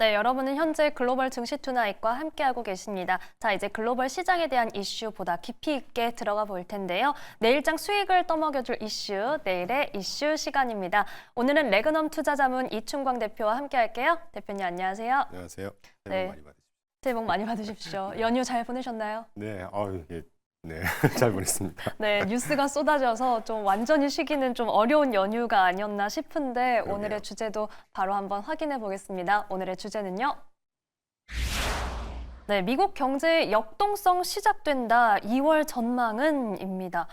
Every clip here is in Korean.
네, 여러분은 현재 글로벌 증시 투나잇과 함께하고 계십니다. 자, 이제 글로벌 시장에 대한 이슈 보다 깊이 있게 들어가 볼 텐데요. 내일장 수익을 떠먹여줄 이슈, 내일의 이슈 시간입니다. 오늘은 레그넘 투자자문 이춘광 대표와 함께할게요. 대표님 안녕하세요. 안녕하세요. 새해 네. 복 많이 받으십시오. 새해 복 많이 받으십시오. 연휴 잘 보내셨나요? 네, 잘 보냈습니다. 네, 뉴스가 쏟아져서 좀 완전히 쉬기는 좀 어려운 연휴가 아니었나 싶은데 그러게요. 오늘의 주제도 바로 한번 확인해 보겠습니다. 오늘의 주제는요. 네, 미국 경제의 역동성 시작된다. 2월 전망은입니다.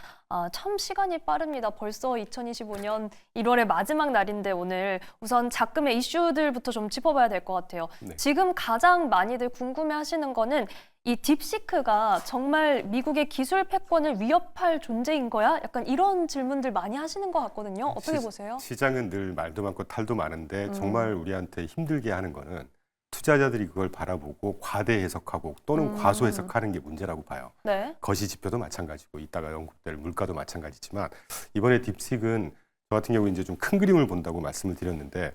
참 시간이 빠릅니다. 벌써 2025년 1월의 마지막 날인데 오늘 우선 작금의 이슈들부터 좀 짚어봐야 될 것 같아요. 네. 지금 가장 많이들 궁금해하시는 거는 이 딥시크가 정말 미국의 기술 패권을 위협할 존재인 거야? 약간 이런 질문들 많이 하시는 것 같거든요. 어떻게 보세요? 시장은 늘 말도 많고 탈도 많은데 정말 우리한테 힘들게 하는 거는 투자자들이 그걸 바라보고 과대 해석하고 또는 과소 해석하는 게 문제라고 봐요. 네. 거시 지표도 마찬가지고 이따가 언급될 물가도 마찬가지지만 이번에 딥식은 저 같은 경우 이제 좀 큰 그림을 본다고 말씀을 드렸는데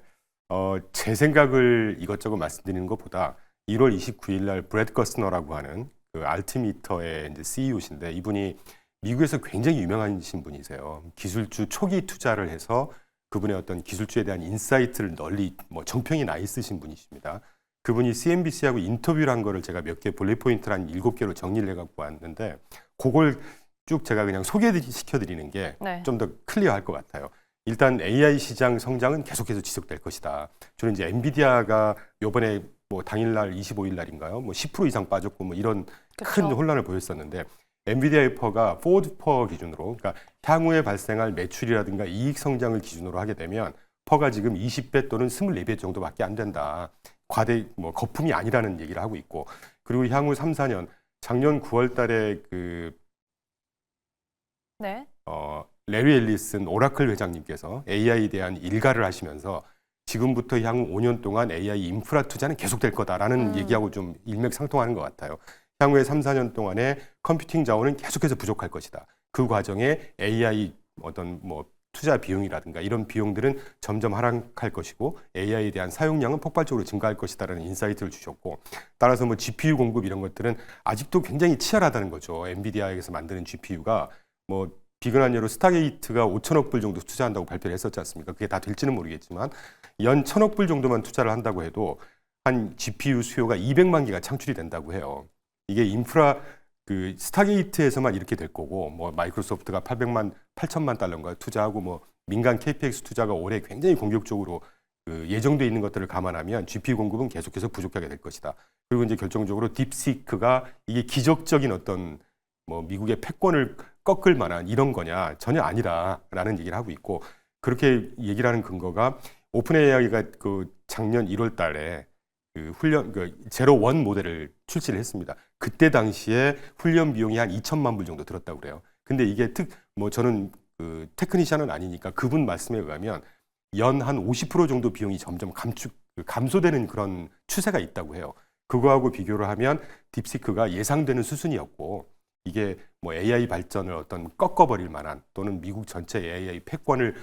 제 생각을 이것저것 말씀드리는 것보다 1월 29일 날 브렛 거스너라고 하는 그 알티미터의 이제 CEO신데 이분이 미국에서 굉장히 유명하신 분이세요. 기술주 초기 투자를 해서 그분의 어떤 기술주에 대한 인사이트를 널리 정평이 나 있으신 분이십니다. 그분이 CNBC하고 인터뷰를 한 거를 제가 몇 개 볼릿 포인트를 한 7개로 정리를 해갖고 왔는데 그걸 쭉 제가 그냥 소개시켜드리는 게 좀 더 클리어할 것 같아요. 일단 AI 시장 성장은 계속해서 지속될 것이다. 저는 이제 엔비디아가 이번에 당일날 25일 날인가요? 10% 이상 빠졌고 이런 큰 혼란을 보였었는데 엔비디아의 퍼가 포워드 퍼 기준으로 그러니까 향후에 발생할 매출이라든가 이익 성장을 기준으로 하게 되면 퍼가 지금 20배 또는 24배 정도밖에 안 된다. 과대 거품이 아니라는 얘기를 하고 있고 그리고 향후 3, 4년 작년 9월 달에 레리 앨리슨 오라클 회장님께서 AI에 대한 일가를 하시면서 지금부터 향후 5년 동안 AI 인프라 투자는 계속될 거다라는 얘기하고 좀 일맥상통하는 것 같아요. 향후에 3, 4년 동안에 컴퓨팅 자원은 계속해서 부족할 것이다. 그 과정에 AI 어떤 투자 비용이라든가 이런 비용들은 점점 하락할 것이고 AI에 대한 사용량은 폭발적으로 증가할 것이다라는 인사이트를 주셨고 따라서 GPU 공급 이런 것들은 아직도 굉장히 치열하다는 거죠. 엔비디아에서 만드는 GPU가 비근한 예로 스타게이트가 5천억 불 정도 투자한다고 발표를 했었지 않습니까? 그게 다 될지는 모르겠지만 연 1,000억 불 정도만 투자를 한다고 해도 한 GPU 수요가 200만 개가 창출이 된다고 해요. 이게 인프라 스타게이트에서만 이렇게 될 거고 마이크로소프트가 8천만 달러인가 투자하고 민간 KPX 투자가 올해 굉장히 공격적으로 예정돼 있는 것들을 감안하면 GPU 공급은 계속해서 부족하게 될 것이다. 그리고 이제 결정적으로 딥시크가 이게 기적적인 어떤 미국의 패권을 꺾을 만한 이런 거냐 전혀 아니다라는 얘기를 하고 있고 그렇게 얘기를 하는 근거가 오픈 AI가 작년 1월 달에 제로 원 모델을 출시를 했습니다. 그때 당시에 훈련 비용이 한 2천만 불 정도 들었다고 그래요. 근데 이게 저는 테크니션은 아니니까 그분 말씀에 의하면 연 한 50% 정도 비용이 점점 감소되는 그런 추세가 있다고 해요. 그거하고 비교를 하면 딥시크가 예상되는 수준이었고 이게 AI 발전을 어떤 꺾어버릴 만한 또는 미국 전체 AI 패권을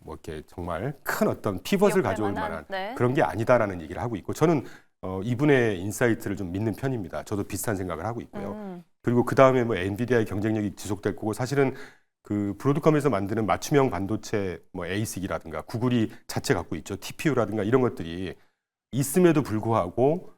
이렇게 정말 큰 어떤 피벗을 가져올 만한 그런 게 아니다라는 얘기를 하고 있고 저는 이분의 인사이트를 좀 믿는 편입니다. 저도 비슷한 생각을 하고 있고요. 그리고 그 다음에 엔비디아의 경쟁력이 지속될 거고 사실은 브로드컴에서 만드는 맞춤형 반도체 ASIC이라든가 구글이 자체 갖고 있죠. TPU라든가 이런 것들이 있음에도 불구하고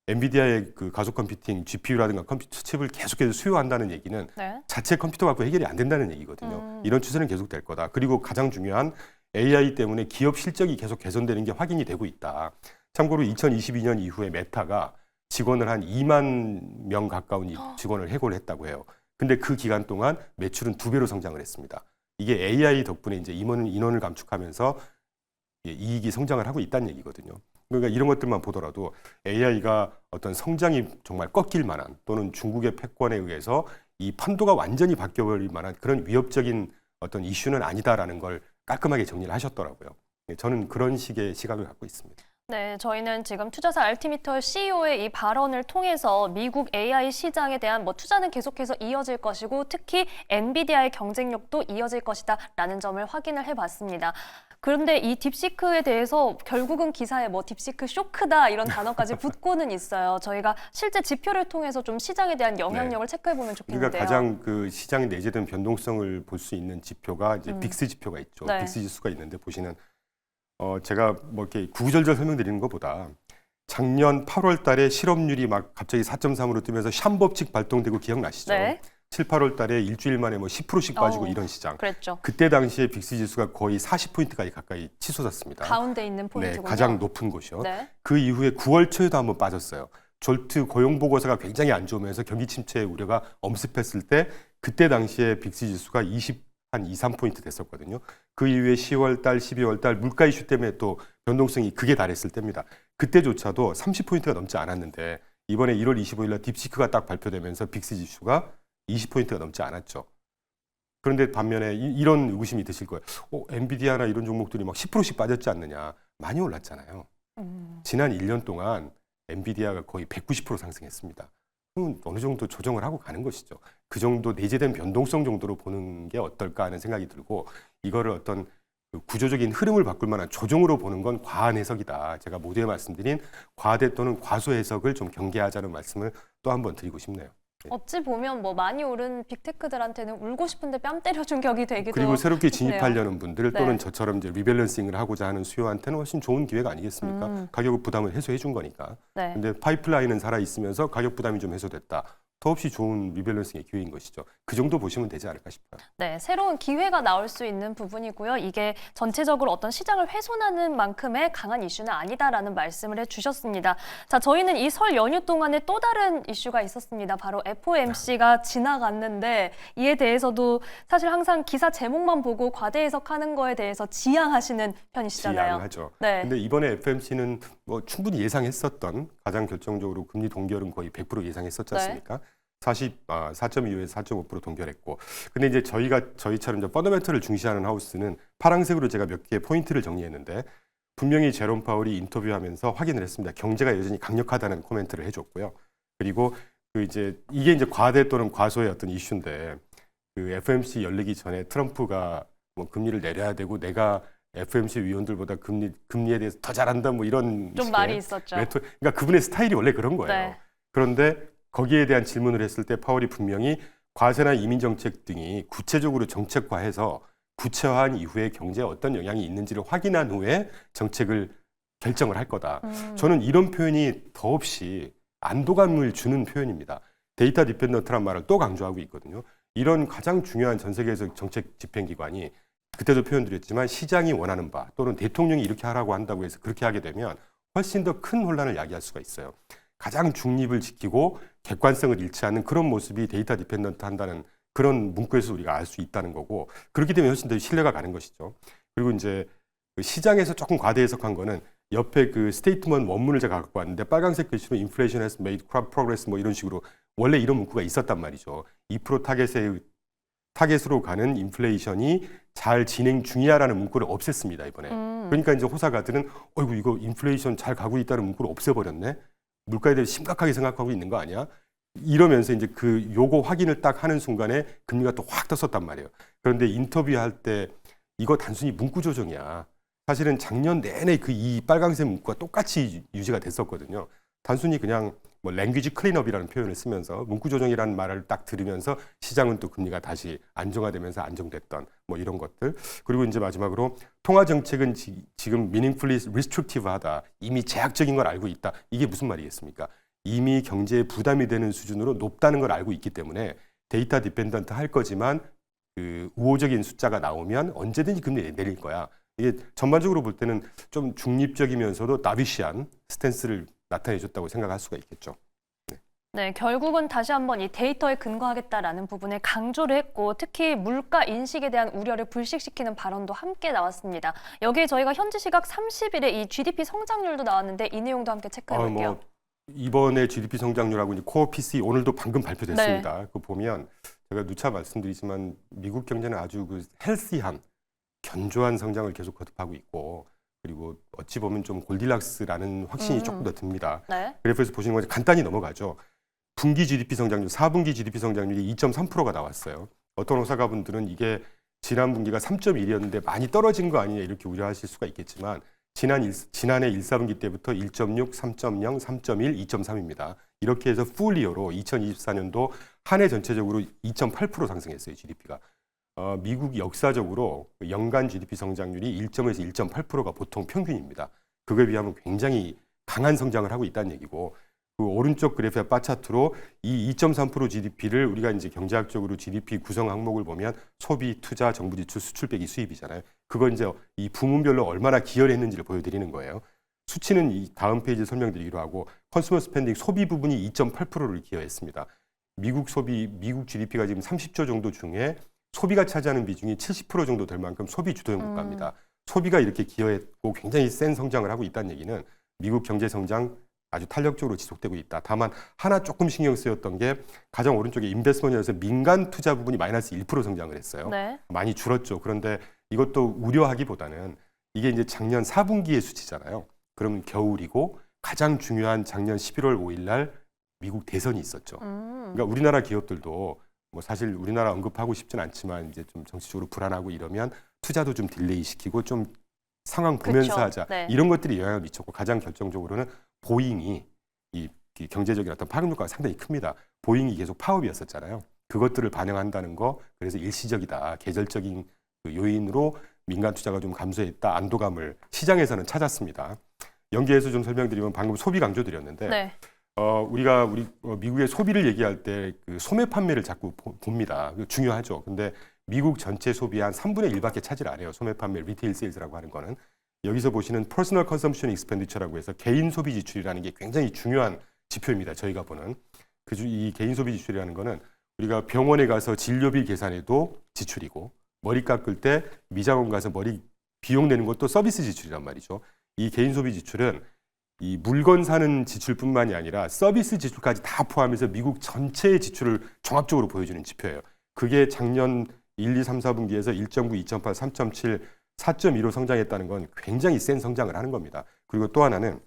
엔비디아의 가속 컴퓨팅 GPU라든가 컴퓨터 칩을 계속해서 수요한다는 얘기는 자체 컴퓨터 갖고 해결이 안 된다는 얘기거든요. 이런 추세는 계속될 거다. 그리고 가장 중요한 AI 때문에 기업 실적이 계속 개선되는 게 확인이 되고 있다. 참고로 2022년 이후에 메타가 직원을 한 2만 명 가까운 직원을 해고를 했다고 해요. 근데 그 기간 동안 매출은 2배로 성장을 했습니다. 이게 AI 덕분에 이제 인원을 감축하면서 이익이 성장을 하고 있다는 얘기거든요. 그러니까 이런 것들만 보더라도 AI가 어떤 성장이 정말 꺾일 만한 또는 중국의 패권에 의해서 이 판도가 완전히 바뀌어버릴 만한 그런 위협적인 어떤 이슈는 아니다라는 걸 깔끔하게 정리를 하셨더라고요. 저는 그런 식의 시각을 갖고 있습니다. 네, 저희는 지금 투자사 알티미터 CEO의 이 발언을 통해서 미국 AI 시장에 대한 투자는 계속해서 이어질 것이고 특히 엔비디아의 경쟁력도 이어질 것이다라는 점을 확인을 해봤습니다. 그런데 이 딥시크에 대해서 결국은 기사에 뭐 딥시크 쇼크다 이런 단어까지 붙고는 있어요. 저희가 실제 지표를 통해서 좀 시장에 대한 영향력을 체크해 보면 좋겠는데요. 우리가 가장 그 시장에 내재된 변동성을 볼 수 있는 지표가 이제 빅스 지표가 있죠. 네. 빅스 지수가 있는데 보시는 제가 뭐 이렇게 구구절절 설명드리는 것보다 작년 8월 달에 실업률이 막 갑자기 4.3으로 뜨면서 샴 법칙 발동되고 기억나시죠? 네. 7, 8월 달에 일주일 만에 뭐 10%씩 빠지고 이런 시장. 그랬죠. 그때 당시에 빅스 지수가 거의 40포인트까지 가까이 치솟았습니다. 가운데 있는 포인트군요. 네, 가장 높은 곳이요. 네. 그 이후에 9월 초에도 한번 빠졌어요. 졸트 고용 보고서가 굉장히 안 좋으면서 경기 침체 우려가 엄습했을 때 그때 당시에 빅스 지수가 한 2, 3포인트 됐었거든요. 그 이후에 10월 달, 12월 달 물가 이슈 때문에 또 변동성이 극에 달했을 때입니다. 그때조차도 30포인트가 넘지 않았는데 이번에 1월 25일 날 딥시크가 딱 발표되면서 빅스 지수가 20포인트가 넘지 않았죠. 그런데 반면에 이런 의구심이 드실 거예요. 엔비디아나 이런 종목들이 막 10%씩 빠졌지 않느냐. 많이 올랐잖아요. 지난 1년 동안 엔비디아가 거의 190% 상승했습니다. 그럼 어느 정도 조정을 하고 가는 것이죠. 그 정도 내재된 변동성 정도로 보는 게 어떨까 하는 생각이 들고 이거를 어떤 구조적인 흐름을 바꿀 만한 조정으로 보는 건 과한 해석이다. 제가 모두에 말씀드린 과대 또는 과소 해석을 좀 경계하자는 말씀을 또 한 번 드리고 싶네요. 어찌 보면 뭐 많이 오른 빅테크들한테는 울고 싶은데 뺨 때려준 격이 되기도 그리고 새롭게 싶네요. 진입하려는 분들 또는 네. 저처럼 이제 리밸런싱을 하고자 하는 수요한테는 훨씬 좋은 기회가 아니겠습니까? 가격 부담을 해소해 준 거니까. 네. 근데 파이프라인은 살아 있으면서 가격 부담이 좀 해소됐다. 더없이 좋은 리밸런싱의 기회인 것이죠. 그 정도 보시면 되지 않을까 싶어요. 네, 새로운 기회가 나올 수 있는 부분이고요. 이게 전체적으로 어떤 시장을 훼손하는 만큼의 강한 이슈는 아니다라는 말씀을 해주셨습니다. 자, 저희는 이 설 연휴 동안에 또 다른 이슈가 있었습니다. 바로 FOMC가 지나갔는데 이에 대해서도 사실 항상 기사 제목만 보고 과대 해석하는 거에 대해서 지양하시는 편이시잖아요. 지양하죠. 네. 근데 이번에 FOMC는 뭐 충분히 예상했었던 가장 결정적으로 금리 동결은 거의 100% 예상했었지 않습니까? 4.25에서 4.5% 동결했고, 근데 이제 저희처럼 이제 펀더멘털을 중시하는 하우스는 파란색으로 제가 몇 개의 포인트를 정리했는데 분명히 제롬 파월이 인터뷰하면서 확인을 했습니다. 경제가 여전히 강력하다는 코멘트를 해줬고요. 그리고 이게 이제 과대 또는 과소의 어떤 이슈인데 그 FOMC 열리기 전에 트럼프가 뭐 금리를 내려야 되고 내가 FOMC 위원들보다 금리에 대해서 더 잘한다 뭐 이런 좀 식의 말이 있었죠. 그러니까 그분의 스타일이 원래 그런 거예요. 네. 그런데 거기에 대한 질문을 했을 때 파월이 분명히 과세나 이민 정책 등이 구체적으로 정책화해서 구체화한 이후에 경제에 어떤 영향이 있는지를 확인한 후에 정책을 결정을 할 거다. 저는 이런 표현이 더없이 안도감을 주는 표현입니다. 데이터 디펜던트란 말을 또 강조하고 있거든요. 이런 가장 중요한 전 세계에서 정책 집행기관이 그때도 표현드렸지만 시장이 원하는 바 또는 대통령이 이렇게 하라고 한다고 해서 그렇게 하게 되면 훨씬 더 큰 혼란을 야기할 수가 있어요. 가장 중립을 지키고 객관성을 잃지 않는 그런 모습이 데이터 디펜던트 한다는 그런 문구에서 우리가 알 수 있다는 거고 그렇기 때문에 훨씬 더 신뢰가 가는 것이죠. 그리고 이제 그 시장에서 조금 과대 해석한 거는 옆에 그 스테이트먼트 원문을 제가 갖고 왔는데 빨간색 글씨로 inflation has made progress 뭐 이런 식으로 원래 이런 문구가 있었단 말이죠. 2% 타겟으로 가는 인플레이션이 잘 진행 중이야라는 문구를 없앴습니다 이번에. 그러니까 이제 호사가들은 어이구 이거 인플레이션 잘 가고 있다는 문구를 없애버렸네. 물가에 대해 심각하게 생각하고 있는 거 아니야? 이러면서 이제 그 요거 확인을 딱 하는 순간에 금리가 또 확 떴었단 말이에요. 그런데 인터뷰할 때 이거 단순히 문구 조정이야. 사실은 작년 내내 그 이 빨간색 문구가 똑같이 유지가 됐었거든요. 단순히 그냥 뭐 랭귀지 클린업이라는 표현을 쓰면서 문구 조정이라는 말을 딱 들으면서 시장은 또 금리가 다시 안정화되면서 안정됐던 뭐 이런 것들. 그리고 이제 마지막으로 통화 정책은 지금 meaningfully restrictive하다. 이미 제약적인 걸 알고 있다. 이게 무슨 말이겠습니까? 이미 경제에 부담이 되는 수준으로 높다는 걸 알고 있기 때문에 데이터 디펜던트 할 거지만 그 우호적인 숫자가 나오면 언제든지 금리 내릴 거야. 이게 전반적으로 볼 때는 좀 중립적이면서도 나비시한 스탠스를 나타내줬다고 생각할 수가 있겠죠. 네, 결국은 다시 한번 이 데이터에 근거하겠다라는 부분에 강조를 했고 특히 물가 인식에 대한 우려를 불식시키는 발언도 함께 나왔습니다. 여기에 저희가 현지 시각 30일에 이 GDP 성장률도 나왔는데 이 내용도 함께 체크해 볼게요. 이번에 GDP 성장률하고 이제 코어 PCE 오늘도 방금 발표됐습니다. 네. 그거 보면 제가 누차 말씀드리지만 미국 경제는 아주 그 헬시한 견조한 성장을 계속 거듭하고 있고 그리고 어찌 보면 좀 골디락스라는 확신이 조금 더 듭니다. 네. 그래프에서 보시는 건 간단히 넘어가죠. 분기 GDP 성장률, 4분기 GDP 성장률이 2.3%가 나왔어요. 어떤 호사가분들은 이게 지난 분기가 3.1이었는데 많이 떨어진 거 아니냐 이렇게 우려하실 수가 있겠지만 지난해 1, 4분기 때부터 1.6, 3.0, 3.1, 2.3입니다. 이렇게 해서 풀이어로 2024년도 한 해 전체적으로 2.8% 상승했어요, GDP가. 미국 역사적으로 연간 GDP 성장률이 1.에서 1.8%가 보통 평균입니다. 그거에 비하면 굉장히 강한 성장을 하고 있다는 얘기고, 그 오른쪽 그래프의 바 차트로 이 2.3% GDP를 우리가 이제 경제학적으로 GDP 구성 항목을 보면 소비, 투자, 정부 지출, 수출 빼기 수입이잖아요. 그걸 이제 이 부문별로 얼마나 기여를 했는지를 보여드리는 거예요. 수치는 이 다음 페이지에 설명드리기로 하고, 컨슈머 스펜딩 소비 부분이 2.8%를 기여했습니다. 미국 GDP가 지금 30조 정도 중에 소비가 차지하는 비중이 70% 정도 될 만큼 소비 주도형 국가입니다. 소비가 이렇게 기여했고 굉장히 센 성장을 하고 있다는 얘기는 미국 경제 성장 아주 탄력적으로 지속되고 있다. 다만 하나 조금 신경 쓰였던 게 가장 오른쪽에 인베스트먼트에서 민간 투자 부분이 마이너스 1% 성장을 했어요. 네. 많이 줄었죠. 그런데 이것도 우려하기보다는 이게 이제 작년 4분기의 수치잖아요. 그러면 겨울이고 가장 중요한 작년 11월 5일 날 미국 대선이 있었죠. 그러니까 우리나라 기업들도 뭐 사실 우리나라 언급하고 싶진 않지만 이제 좀 정치적으로 불안하고 이러면 투자도 좀 딜레이 시키고 좀 상황 보면서 그쵸. 하자. 네. 이런 것들이 영향을 미쳤고 가장 결정적으로는 보잉이 이 경제적인 어떤 파급 효과가 상당히 큽니다. 보잉이 계속 파업이었었잖아요. 그것들을 반영한다는 거, 그래서 일시적이다. 계절적인 그 요인으로 민간 투자가 좀 감소했다. 안도감을 시장에서는 찾았습니다. 연계해서 좀 설명드리면 방금 소비 강조드렸는데 네. 우리가 미국의 소비를 얘기할 때 그 소매 판매를 자꾸 봅니다. 중요하죠. 근데 미국 전체 소비의 한 3분의 1밖에 차지를 안 해요. 소매 판매, 리테일 세일즈라고 하는 거는. 여기서 보시는 퍼스널 컨섬션 익스펜디처라고 해서 개인 소비 지출이라는 게 굉장히 중요한 지표입니다. 저희가 보는. 이 개인 소비 지출이라는 거는 우리가 병원에 가서 진료비 계산해도 지출이고, 머리 깎을 때 미장원 가서 머리 비용 내는 것도 서비스 지출이란 말이죠. 이 개인 소비 지출은 이 물건 사는 지출뿐만이 아니라 서비스 지출까지 다 포함해서 미국 전체의 지출을 종합적으로 보여주는 지표예요. 그게 작년 1, 2, 3, 4분기에서 1.9, 2.8, 3.7, 4.15 성장했다는 건 굉장히 센 성장을 하는 겁니다. 그리고 또 하나는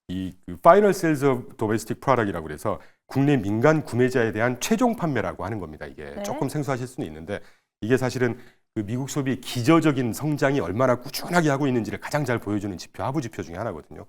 이 Final Sales of Domestic Product이라고 그래서 국내 민간 구매자에 대한 최종 판매라고 하는 겁니다. 이게 네. 조금 생소하실 수는 있는데 이게 사실은 그 미국 소비의 기저적인 성장이 얼마나 꾸준하게 하고 있는지를 가장 잘 보여주는 지표, 하부 지표 중에 하나거든요.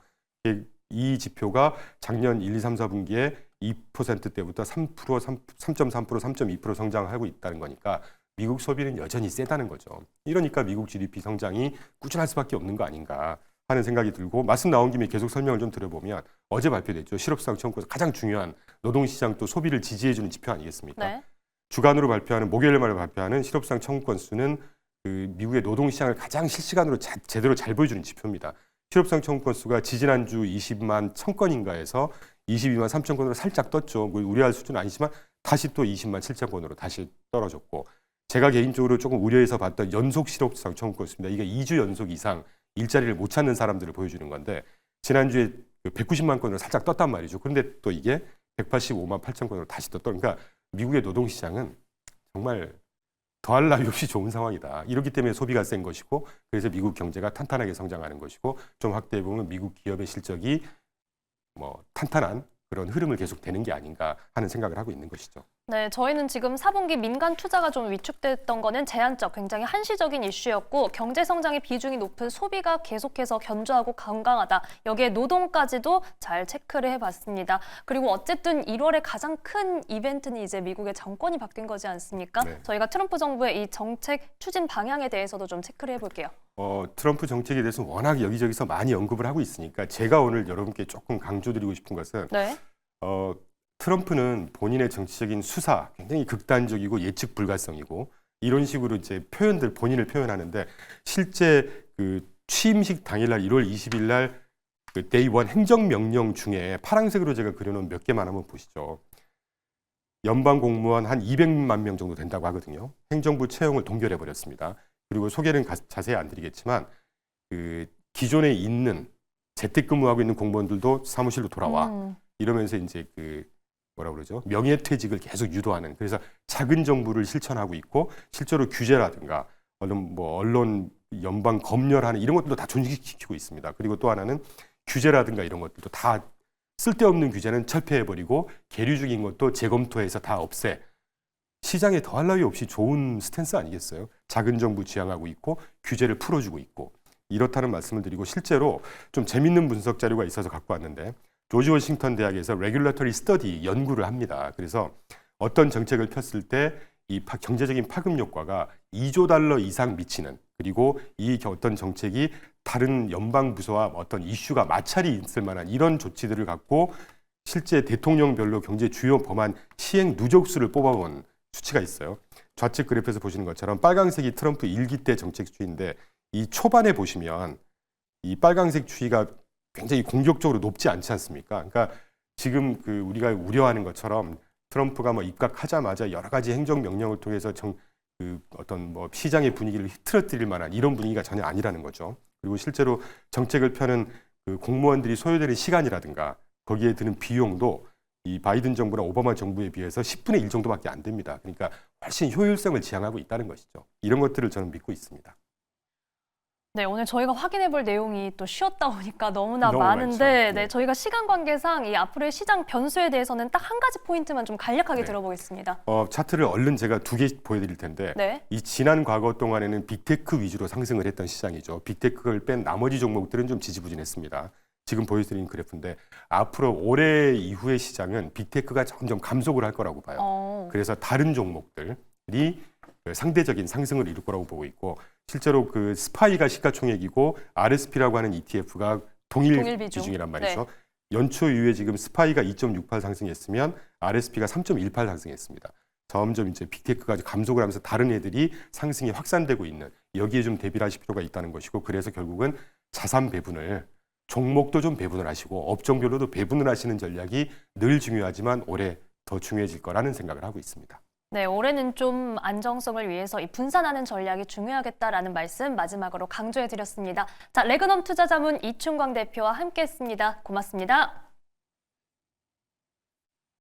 이 지표가 작년 1, 2, 3, 4분기에 2%대부터 3%, 3.3%, 3.2% 성장하고 있다는 거니까 미국 소비는 여전히 세다는 거죠. 이러니까 미국 GDP 성장이 꾸준할 수밖에 없는 거 아닌가 하는 생각이 들고, 말씀 나온 김에 계속 설명을 좀 드려보면 어제 발표됐죠. 실업수당 청구에서 가장 중요한 노동시장 또 소비를 지지해주는 지표 아니겠습니까? 네. 주간으로 발표하는 목요일마다 발표하는 실업수당 청구 건수는 그 미국의 노동시장을 가장 실시간으로 제대로 잘 보여주는 지표입니다. 실업수당 청구 건수가 지지난주 20만 1000건인가에서 22만 3천 건으로 살짝 떴죠. 뭐 우려할 수준은 아니지만 다시 또 20만 7천 건으로 다시 떨어졌고, 제가 개인적으로 조금 우려해서 봤던 연속 실업수당 청구 건수입니다. 이게 2주 연속 이상 일자리를 못 찾는 사람들을 보여주는 건데 지난주에 190만 건으로 살짝 떴단 말이죠. 그런데 또 이게 185만 8천 건으로 다시 떴다. 그러니까 미국의 노동시장은 정말 더할 나위 없이 좋은 상황이다. 이렇기 때문에 소비가 센 것이고, 그래서 미국 경제가 탄탄하게 성장하는 것이고, 좀 확대해 보면 미국 기업의 실적이 뭐 탄탄한 그런 흐름을 계속 되는 게 아닌가 하는 생각을 하고 있는 것이죠. 네, 저희는 지금 4분기 민간 투자가 좀 위축됐던 거는 제한적, 굉장히 한시적인 이슈였고, 경제 성장의 비중이 높은 소비가 계속해서 견조하고 건강하다. 여기에 노동까지도 잘 체크를 해봤습니다. 그리고 어쨌든 1월에 가장 큰 이벤트는 이제 미국의 정권이 바뀐 거지 않습니까? 네. 저희가 트럼프 정부의 이 정책 추진 방향에 대해서도 좀 체크를 해볼게요. 트럼프 정책에 대해서 워낙 여기저기서 많이 언급을 하고 있으니까 제가 오늘 여러분께 조금 강조드리고 싶은 것은 네. 트럼프는 본인의 정치적인 수사 굉장히 극단적이고 예측 불가성이고 이런 식으로 이제 본인을 표현하는데, 실제 그 취임식 당일날 1월 20일 날 그 데이 원 행정명령 중에 파란색으로 제가 그려놓은 몇 개만 한번 보시죠. 연방 공무원 한 200만 명 정도 된다고 하거든요. 행정부 채용을 동결해 버렸습니다. 그리고 소개는 자세히 안 드리겠지만 그 기존에 있는 재택근무하고 있는 공무원들도 사무실로 돌아와. 이러면서 이제 그 뭐라 그러죠? 명예퇴직을 계속 유도하는, 그래서 작은 정부를 실천하고 있고, 실제로 규제라든가 언론 연방 검열하는 이런 것들도 다 존중시키고 있습니다. 그리고 또 하나는 규제라든가 이런 것들도 다 쓸데없는 규제는 철폐해버리고 계류 중인 것도 재검토해서 다 없애. 시장에 더할 나위 없이 좋은 스탠스 아니겠어요? 작은 정부 지향하고 있고 규제를 풀어주고 있고 이렇다는 말씀을 드리고 실제로 좀 재밌는 분석 자료가 있어서 갖고 왔는데 조지 워싱턴 대학에서 레귤러터리 스터디 연구를 합니다. 그래서 어떤 정책을 폈을 때 이 경제적인 파급 효과가 2조 달러 이상 미치는 그리고 이 어떤 정책이 다른 연방 부서와 어떤 이슈가 마찰이 있을 만한 이런 조치들을 갖고 실제 대통령별로 경제 주요 법안 시행 누적수를 뽑아본 수치가 있어요. 좌측 그래프에서 보시는 것처럼 빨강색이 트럼프 1기 때 정책 추이인데 이 초반에 보시면 이 빨강색 추이가 굉장히 공격적으로 높지 않지 않습니까? 그러니까 지금 그 우리가 우려하는 것처럼 트럼프가 뭐 입각하자마자 여러 가지 행정 명령을 통해서 그 어떤 뭐 시장의 분위기를 흐트러뜨릴 만한 이런 분위기가 전혀 아니라는 거죠. 그리고 실제로 정책을 펴는 그 공무원들이 소요되는 시간이라든가 거기에 드는 비용도 이 바이든 정부나 오바마 정부에 비해서 10분의 1 정도밖에 안 됩니다. 그러니까 훨씬 효율성을 지향하고 있다는 것이죠. 이런 것들을 저는 믿고 있습니다. 네, 오늘 저희가 확인해 볼 내용이 또 쉬었다 보니까 너무나 너무 많은데 많죠. 네. 네, 저희가 시간 관계상 이 앞으로의 시장 변수에 대해서는 딱 한 가지 포인트만 좀 간략하게 네. 들어보겠습니다. 차트를 얼른 제가 2개 보여드릴 텐데 네. 이 지난 과거 동안에는 빅테크 위주로 상승을 했던 시장이죠. 빅테크를 뺀 나머지 종목들은 좀 지지부진했습니다. 지금 보여드린 그래프인데 앞으로 올해 이후의 시장은 빅테크가 점점 감속을 할 거라고 봐요. 그래서 다른 종목들이 상대적인 상승을 이룰 거라고 보고 있고 실제로 그 스파이가 시가총액이고 RSP라고 하는 ETF가 동일 비중이란 말이죠. 네. 연초 이후에 지금 스파이가 2.68 상승했으면 RSP가 3.18 상승했습니다. 점점 이제 빅테크가 감속을 하면서 다른 애들이 상승이 확산되고 있는 여기에 좀 대비를 하실 필요가 있다는 것이고 그래서 결국은 자산 배분을 종목도 좀 배분을 하시고 업종별로도 배분을 하시는 전략이 늘 중요하지만 올해 더 중요해질 거라는 생각을 하고 있습니다. 네, 올해는 좀 안정성을 위해서 이 분산하는 전략이 중요하겠다라는 말씀 마지막으로 강조해 드렸습니다. 자, 레그넘 투자자문 이충광 대표와 함께했습니다. 고맙습니다.